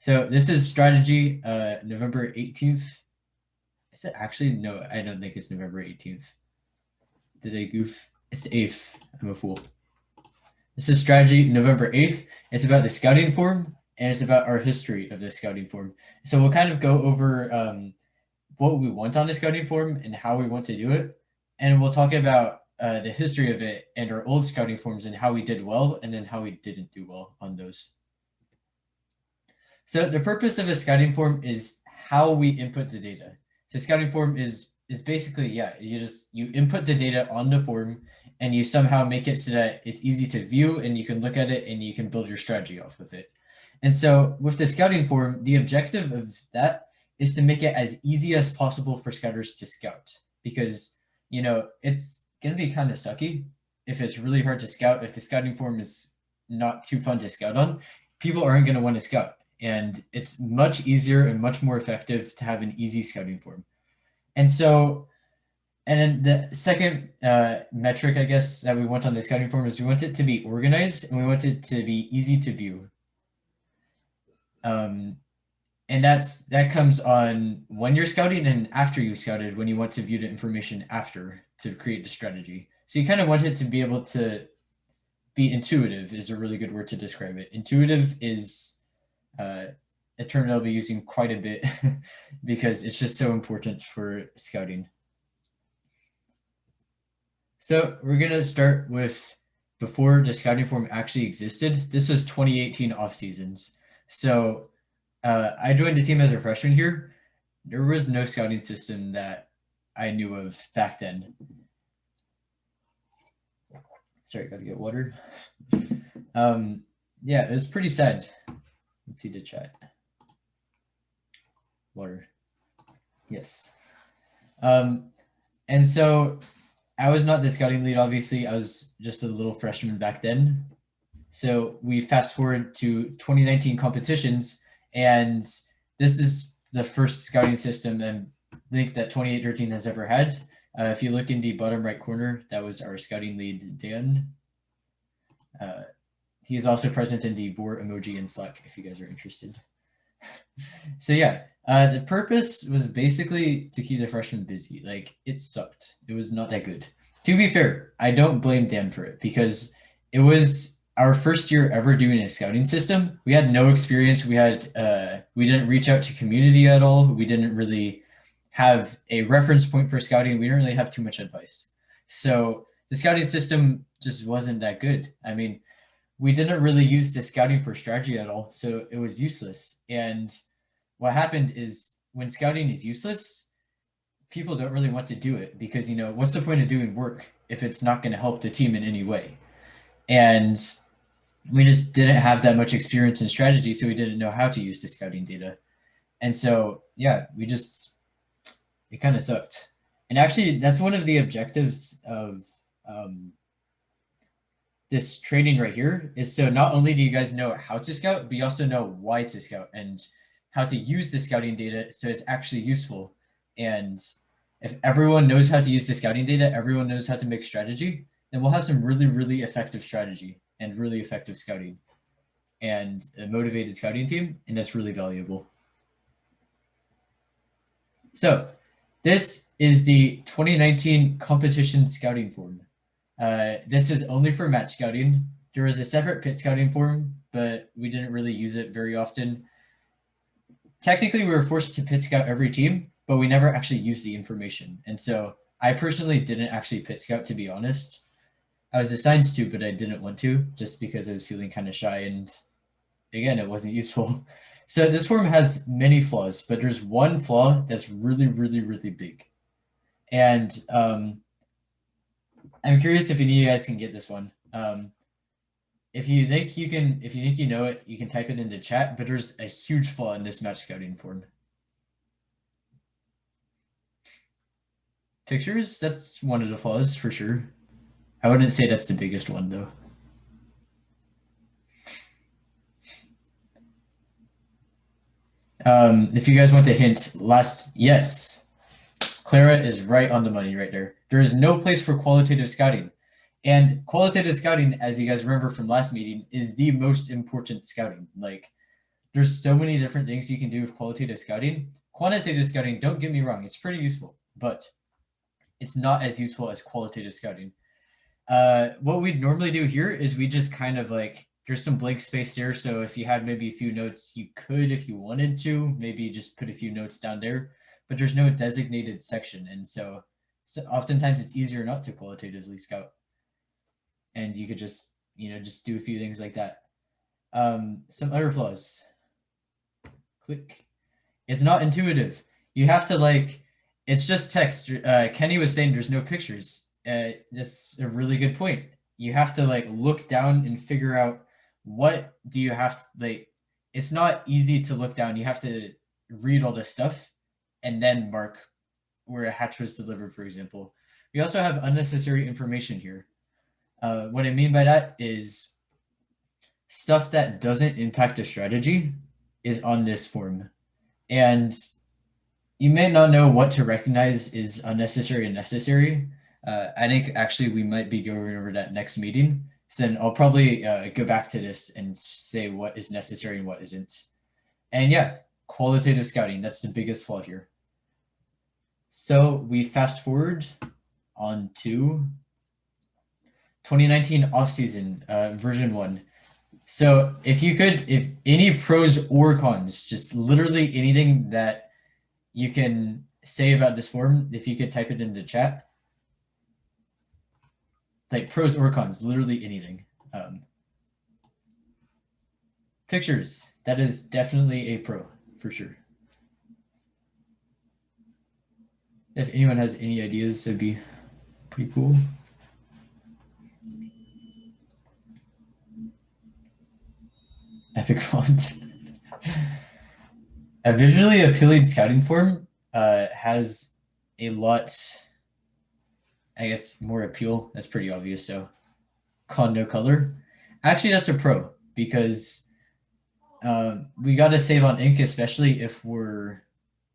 So this is strategy, November 18th. Is it actually? No, I don't think it's November 18th. Did I goof? It's the 8th. I'm a fool. This is strategy November 8th. It's about the scouting form, and it's about our history of the scouting form. So we'll kind of go over what we want on the scouting form and how we want to do it. And we'll talk about the history of it and our old scouting forms and how we did well and then how we didn't do well on those. So the purpose of a scouting form is how we input the data. So scouting form is basically, you input the data on the form and you somehow make it so that it's easy to view and you can look at it and you can build your strategy off of it. And so with the scouting form, the objective of that is to make it as easy as possible for scouters to scout, because, it's going to be kind of sucky if it's really hard to scout. If the scouting form is not too fun to scout on, people aren't going to want to scout. And it's much easier and much more effective to have an easy scouting form. And so, and then the second metric, I guess, that we want on the scouting form is we want it to be organized and we want it to be easy to view. And that comes on when you're scouting and after you scouted, when you want to view the information after to create the strategy. So you kind of want it to be able to be intuitive is a really good word to describe it. Intuitive is a term that I'll be using quite a bit because it's just so important for scouting. So we're going to start with before the scouting form actually existed. This was 2018 off seasons. So I joined the team as a freshman here. There was no scouting system that I knew of back then. Sorry, gotta get water. Yeah, it was pretty sad. Let's see the chat. Water. Yes. And so I was not the scouting lead, obviously. I was just a little freshman back then. So we fast forward to 2019 competitions, and this is the first scouting system and link that 2813 has ever had. If you look in the bottom right corner, that was our scouting lead, Dan. He is also present in the Vor emoji in Slack if you guys are interested. So yeah, the purpose was basically to keep the freshmen busy. Like, it sucked. It was not that good. To be fair, I don't blame Dan for it because it was our first year ever doing a scouting system. We had no experience. We didn't reach out to community at all. We didn't really have a reference point for scouting. We didn't really have too much advice. So the scouting system just wasn't that good. I mean, we didn't really use the scouting for strategy at all, so it was useless. And what happened is when scouting is useless, people don't really want to do it because, what's the point of doing work if it's not going to help the team in any way? And we just didn't have that much experience in strategy, so we didn't know how to use the scouting data. And so, yeah, it kind of sucked. And actually, that's one of the objectives of this training right here is so not only do you guys know how to scout, but you also know why to scout and how to use the scouting data so it's actually useful. And if everyone knows how to use the scouting data, everyone knows how to make strategy, then we'll have some really, really effective strategy and really effective scouting and a motivated scouting team, and that's really valuable. So this is the 2019 competition scouting form. This is only for match scouting. There is a separate pit scouting form, but we didn't really use it very often. Technically, we were forced to pit scout every team, but we never actually used the information. And so I personally didn't actually pit scout, to be honest. I was assigned to, but I didn't want to just because I was feeling kind of shy. And again, it wasn't useful. So this form has many flaws, but there's one flaw that's really, really, really big. And I'm curious if any of you guys can get this one. If you think you know it, you can type it into chat, but there's a huge flaw in this match scouting form. Pictures, that's one of the flaws for sure. I wouldn't say that's the biggest one though. If you guys want a hint, yes, Clara is right on the money right there. There is no place for qualitative scouting. And qualitative scouting, as you guys remember from last meeting, is the most important scouting. Like, there's so many different things you can do with qualitative scouting. Quantitative scouting, don't get me wrong, it's pretty useful, but it's not as useful as qualitative scouting. What we'd normally do here is we just kind of like, there's some blank space there. So if you had maybe a few notes, you could, if you wanted to, maybe just put a few notes down there, but there's no designated section. And so oftentimes it's easier not to qualitatively scout. And you could just, just do a few things like that. Some other flaws. Click. It's not intuitive. You have to like, it's just text. Kenny was saying there's no pictures. That's a really good point. You have to like look down and figure out what do you have to like. It's not easy to look down. You have to read all this stuff and then mark where a hatch was delivered, for example. We also have unnecessary information here. What I mean by that is stuff that doesn't impact a strategy is on this form. And you may not know what to recognize is unnecessary and necessary. I think actually we might be going over that next meeting. So then I'll probably go back to this and say what is necessary and what isn't. And yeah, qualitative scouting, that's the biggest flaw here. So we fast forward on to 2019 offseason version 1. So if any pros or cons, just literally anything that you can say about this form, if you could type it into chat. Like pros or cons, literally anything. Pictures, that is definitely a pro, for sure. If anyone has any ideas, it'd be pretty cool. Epic font. A visually appealing scouting form has a lot, I guess, more appeal. That's pretty obvious though. Con, no color. Actually, that's a pro because we got to save on ink, especially if we're,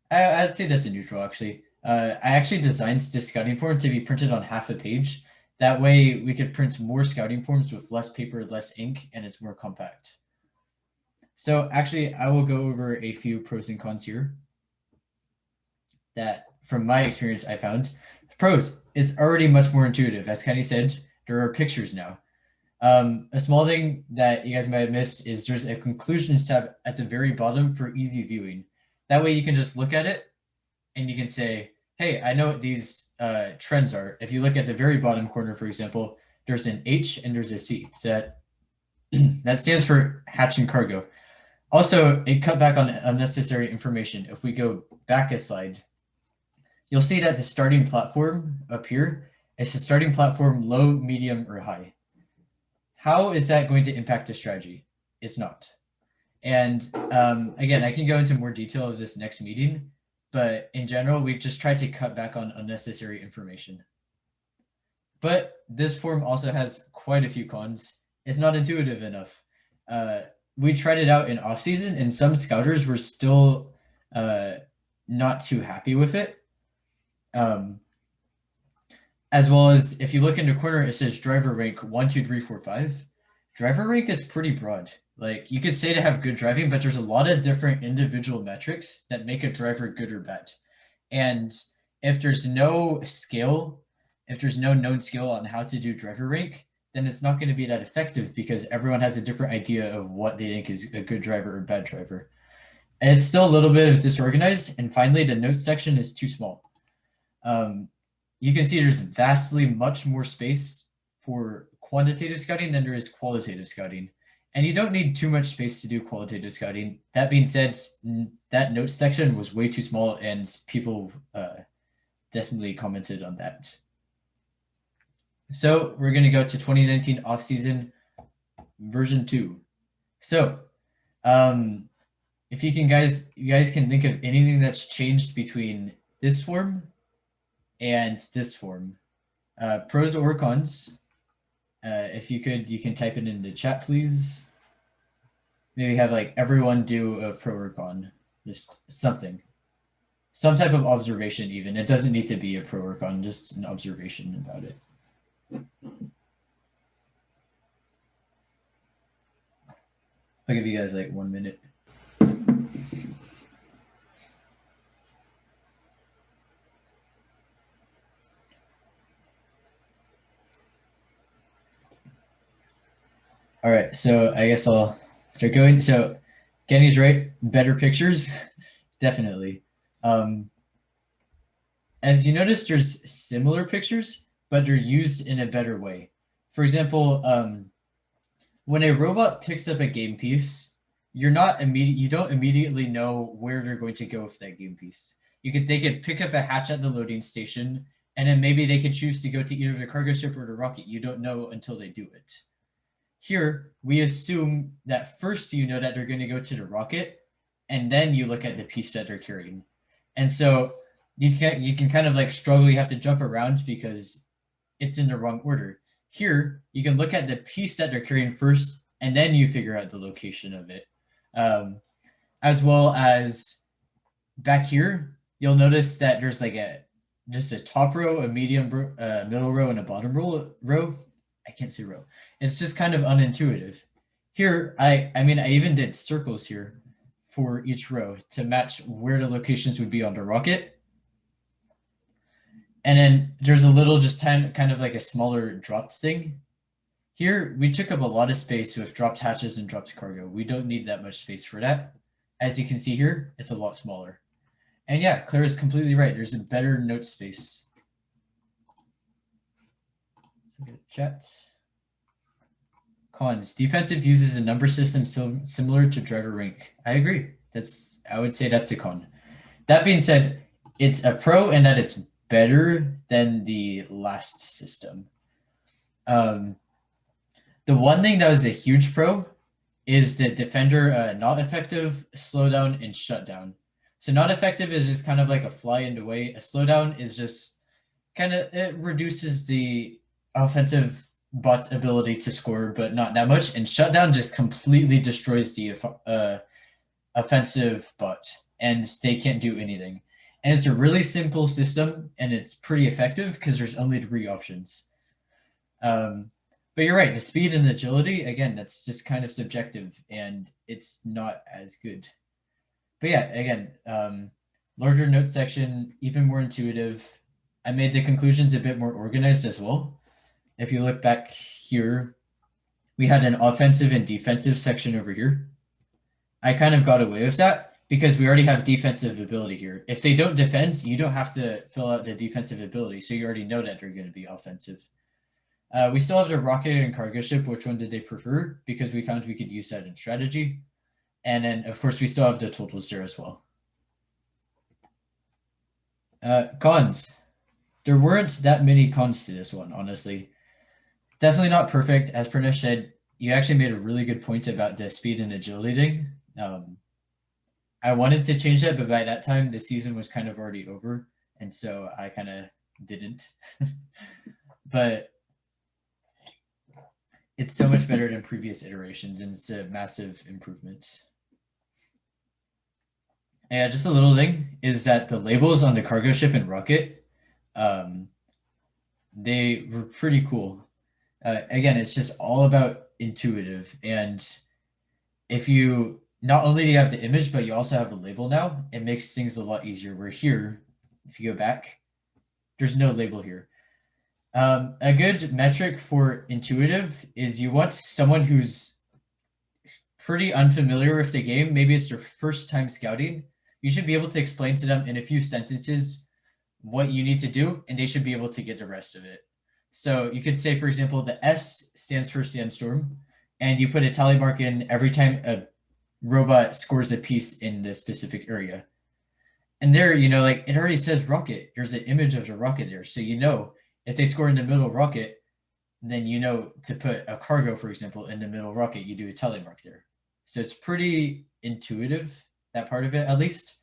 I'd say that's a neutral actually. I actually designed this scouting form to be printed on half a page. That way we could print more scouting forms with less paper, less ink, and it's more compact. So actually, I will go over a few pros and cons here that from my experience I found. Pros, it's already much more intuitive. As Kenny said, there are pictures now. A small thing that you guys might have missed is there's a conclusions tab at the very bottom for easy viewing. That way you can just look at it and you can say, hey, I know what these trends are. If you look at the very bottom corner, for example, there's an H and there's a C. So that stands for hatch and cargo. Also, it cut back on unnecessary information. If we go back a slide, you'll see that the starting platform up here is the starting platform low, medium, or high. How is that going to impact the strategy? It's not. And again, I can go into more detail of this next meeting, but in general, we've just tried to cut back on unnecessary information. But this form also has quite a few cons. It's not intuitive enough. We tried it out in off-season, and some scouters were still not too happy with it. As well as if you look in the corner, it says driver rank 1, 2, 3, 4, 5. Driver rank is pretty broad. Like you could say to have good driving, but there's a lot of different individual metrics that make a driver good or bad. And if there's no scale, if there's no known skill on how to do driver rank, then it's not going to be that effective because everyone has a different idea of what they think is a good driver or bad driver. And it's still a little bit disorganized. And finally, the notes section is too small. You can see there's vastly much more space for quantitative scouting than there is qualitative scouting. And you don't need too much space to do qualitative scouting. That being said, that notes section was way too small and people definitely commented on that. So we're going to go to 2019 off-season version 2. So if you guys can think of anything that's changed between this form and this form, pros or cons. If you can type it in the chat, please. Maybe have like everyone do a pro or con, just something, some type of observation. Even it doesn't need to be a pro or con, just an observation about it. I'll give you guys like 1 minute. All right, so I guess I'll start going. So Kenny's right, better pictures, definitely. Um, as you notice, there's similar pictures, but they're used in a better way. For example, when a robot picks up a game piece, you don't immediately know where they're going to go with that game piece. They could pick up a hatch at the loading station, and then maybe they could choose to go to either the cargo ship or the rocket. You don't know until they do it. Here, we assume that first you know that they're going to go to the rocket, and then you look at the piece that they're carrying. And so you can kind of like struggle. You have to jump around because it's in the wrong order. Here, you can look at the piece that they're carrying first, and then you figure out the location of it. As well as back here, you'll notice that there's like just a top row, a middle row, and a bottom row. I can't say row. It's just kind of unintuitive. Here, I mean, I even did circles here for each row to match where the locations would be on the rocket. And then there's a little just kind of like a smaller dropped thing. Here, we took up a lot of space with dropped hatches and dropped cargo. We don't need that much space for that. As you can see here, it's a lot smaller. And yeah, Claire is completely right. There's a better note space. Let's look at chat. Cons. Defensive uses a number system similar to driver rank. I agree. I would say that's a con. That being said, it's a pro in that it's better than the last system. The one thing that was a huge pro is the defender not effective, slowdown, and shutdown. So not effective is just kind of like a fly in the way. A slowdown is just kind of, it reduces the offensive bot's ability to score, but not that much. And shutdown just completely destroys the offensive bot, and they can't do anything. And it's a really simple system, and it's pretty effective because there's only 3 options. But you're right, the speed and agility, again, that's just kind of subjective, and it's not as good. But yeah, again, larger note section, even more intuitive. I made the conclusions a bit more organized as well. If you look back here, we had an offensive and defensive section over here. I kind of got away with that because we already have defensive ability here. If they don't defend, you don't have to fill out the defensive ability, so you already know that they're going to be offensive. We still have the rocket and cargo ship. Which one did they prefer? Because we found we could use that in strategy. And then, of course, we still have the totals there as well. Cons. There weren't that many cons to this one, honestly. Definitely not perfect. As Pranesh said, you actually made a really good point about the speed and agility thing. I wanted to change that, but by that time, the season was kind of already over. And so I kind of didn't. But it's so much better than previous iterations, and it's a massive improvement. Yeah, just a little thing is that the labels on the cargo ship and rocket, they were pretty cool. Again, it's just all about intuitive. And if you not only do you have the image, but you also have a label now, it makes things a lot easier. Where here, if you go back, there's no label here. A good metric for intuitive is you want someone who's pretty unfamiliar with the game. Maybe it's their first time scouting. You should be able to explain to them in a few sentences what you need to do, and they should be able to get the rest of it. So you could say, for example, the S stands for sandstorm, and you put a tally mark in every time a robot scores a piece in the specific area. And there, like it already says rocket. There's an image of the rocket there. So if they score in the middle rocket, then to put a cargo, for example, in the middle rocket, you do a tally mark there. So it's pretty intuitive, that part of it at least.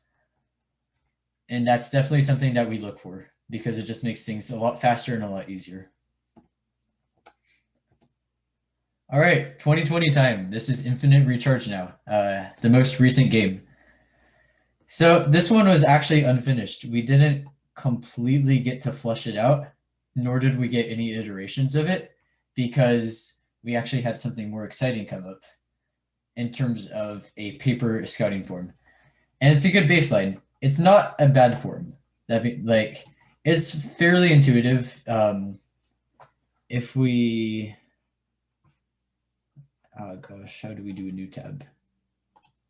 And that's definitely something that we look for because it just makes things a lot faster and a lot easier. All right, 2020 time. This is Infinite Recharge now, the most recent game. So this one was actually unfinished. We didn't completely get to flush it out, nor did we get any iterations of it because we actually had something more exciting come up in terms of a paper scouting form. And it's a good baseline. It's not a bad form. It's fairly intuitive. If we, Oh gosh, how do we do a new tab?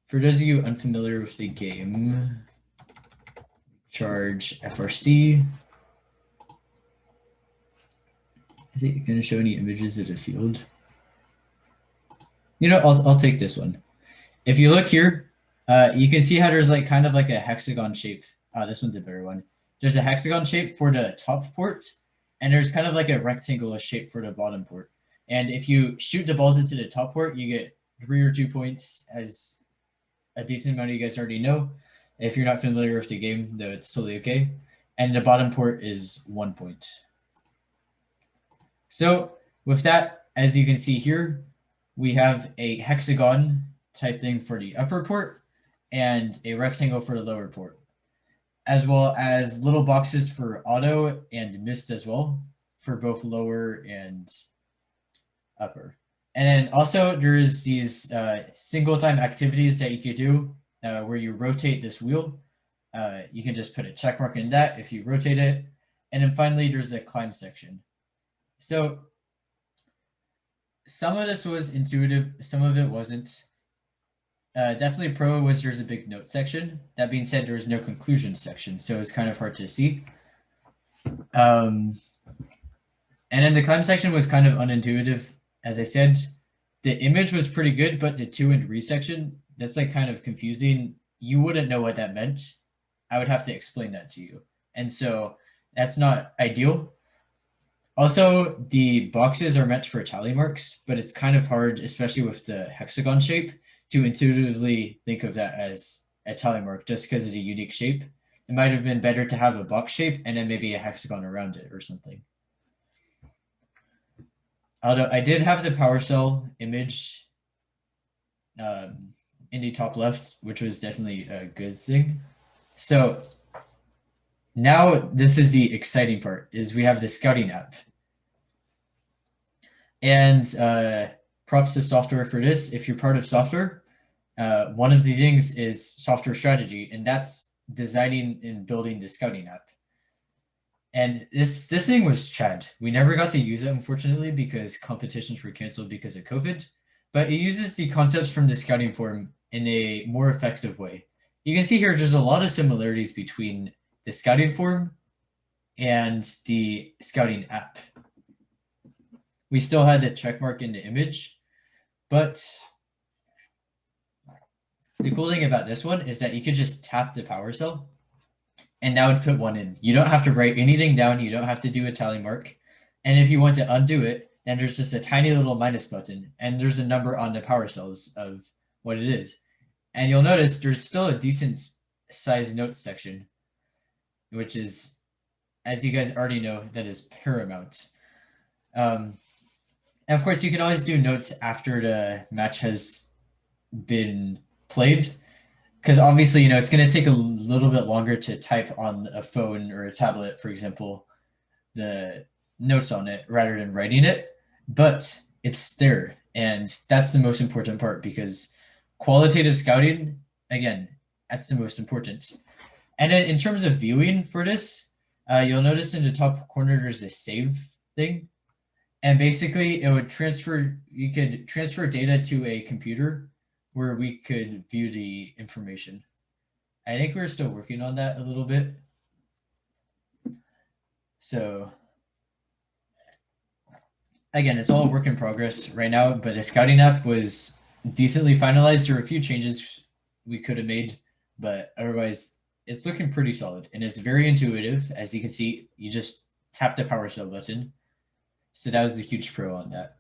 For those of you unfamiliar with the game, charge FRC. Is it going to show any images of the field? You know, I'll take this one. If you look here, you can see how there's like kind of like a hexagon shape. This one's a better one. There's a hexagon shape for the top port, and there's kind of like a rectangular shape for the bottom port. And if you shoot the balls into the top port, you get 3 or 2 points, as a decent amount of you guys already know. If you're not familiar with the game, though, it's totally okay. And the bottom port is 1 point. So with that, as you can see here, we have a hexagon type thing for the upper port and a rectangle for the lower port, as well as little boxes for auto and mist as well for both lower and upper. And then also there's these single time activities that you could do where you rotate this wheel. You can just put a check mark in that if you rotate it. And then finally, there's a climb section. So some of this was intuitive, some of it wasn't. Definitely pro was there's a big note section. That being said, there was no conclusion section, so it's kind of hard to see. And then the climb section was kind of unintuitive. As I said, the image was pretty good, but the to and re section, that's like kind of confusing. You wouldn't know what that meant. I would have to explain that to you. And so that's not ideal. Also, the boxes are meant for tally marks, but it's kind of hard, especially with the hexagon shape, to intuitively think of that as a tally mark just because it's a unique shape. It might have been better to have a box shape and then maybe a hexagon around it or something. Although I did have the power cell image in the top left, which was definitely a good thing. So now this is the exciting part, is we have the scouting app. And props to software for this. If you're part of software, one of the things is software strategy, and that's designing and building the scouting app. And this thing was Chad. We never got to use it, unfortunately, because competitions were canceled because of COVID. But it uses the concepts from the scouting forum in a more effective way. You can see here there's a lot of similarities between the scouting forum and the scouting app. We still had the check mark in the image, but the cool thing about this one is that you could just tap the power cell and that would put one in. You don't have to write anything down. You don't have to do a tally mark. And if you want to undo it, then there's just a tiny little minus button and there's a number on the power cells of what it is. And you'll notice there's still a decent size notes section, which is, as you guys already know, that is paramount. And of course, you can always do notes after the match has been played, because obviously, you know, it's going to take a little bit longer to type on a phone or a tablet, for example, the notes on it rather than writing it, but it's there. And that's the most important part, because qualitative scouting, again, that's the most important. And then in terms of viewing for this, you'll notice in the top corner, there's a save thing. And basically it would transfer, you could transfer data to a computer where we could view the information. I think we're still working on that a little bit. So again, it's all a work in progress right now, but the scouting app was decently finalized. There were a few changes we could have made, but otherwise it's looking pretty solid and it's very intuitive. As you can see, you just tap the power cell button. So that was a huge pro on that.